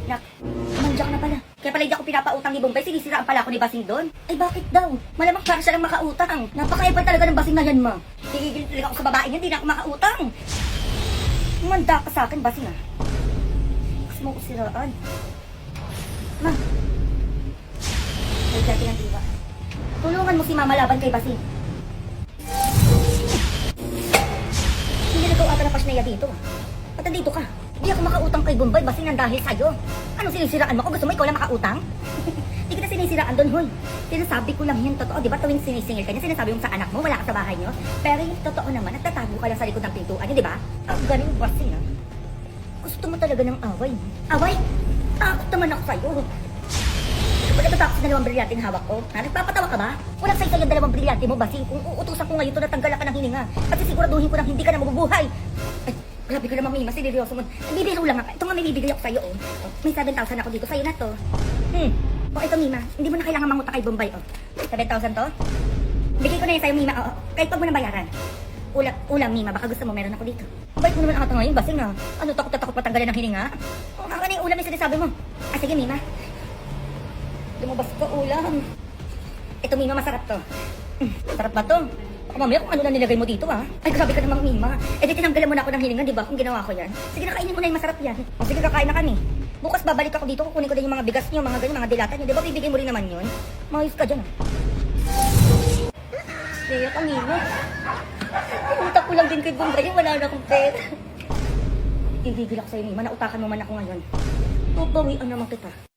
Nak, manjak na pala. Kaya pala hindi ako pinapautang ni Bombay, sinisiraan pala ako ni Basing doon. Ay bakit daw? Malamang para siya lang makautang. Napakaipal talaga ng Basing na yan, ma. Tigigil talaga ako sa babae niya, hindi na ako makautang. Manda ka sa akin, Basing ah. Kasi mo ko siraan. Ma. Ay, dati ng diwa. Tulungan mo si Mama laban kay Basing. Hindi na ikaw ata na pasnaya dito ah. At nandito ka. Hindi ako makautang kay Bombay, Basing nang dahil sa'yo. Anong sinisiraan mo? Kung gusto mo ikaw lang makautang? Hindi kita sinisiraan doon, hoy. Sinasabi ko lang yan, totoo. Di ba tuwing sinisingil ka niya, sinasabi mo sa anak mo, wala ka sa bahay niyo. Pero yung totoo naman, nagtatago ka lang sa likod ng pintuan niyo, di ba? Ang galing, Basing ah. Gusto mo talaga ng away. Away? Takot naman ako sa'yo. Kapag natatakot sa 2 brilyanting hawak ko, ha? Nagpapatawa ka ba? Walang saysay yung 2 brilyante mo, Basing. Kung uutusan ko ngayon to, natanggal ka ng hininga. At sisiguraduhin ko na hindi ka na mabubuhay. Ay, grabe ka naman, Mima. Seryoso mo. Nagbibiro lang ako. Ito nga may bibigay ako sa'yo, oh. May 7,000 ako dito. Sa'yo na to. O, ito, Mima. Hindi mo na kailangan mangutang kay Bombay, oh. 7,000 to? Bigay ko na yun sa'yo, Mima. Oo. Kahit pag mo na bayaran. Ulam, Mima. Baka gusto mo, meron ako dito. Bait mo naman ata ngayon, Basing, ah. Ano, takot na takot patanggalan ng hininga? O, ano yung ulam yung sinasabi mo? Ah, sige, Mima. Lumabas ka, ulam. Ito, Mima, masarap to. Sarap ba to? Baka mamaya kung ano na nilagay mo dito, ah. Ay, grabe ka namang, Mima. Eh, di tinanggalan mo na ako ng hininga, di ba? Kung ginawa ko yan. Sige, nakainin mo na yung masarap yan. O, sige, kakain na kami. Bukas babalik ako dito, kukunin ko din yung mga bigas niyo, mga ganyan, mga dilata niyo. Di ba, bibigay mo rin naman yun? Mayos ka dyan, ah. Kaya ka, Mima. Pumunta ko lang din kay Bombay, wala na akong pera. Igigil ako sa'yo, Mima. Nautakan mo man ako ngayon. Tubawian naman kita.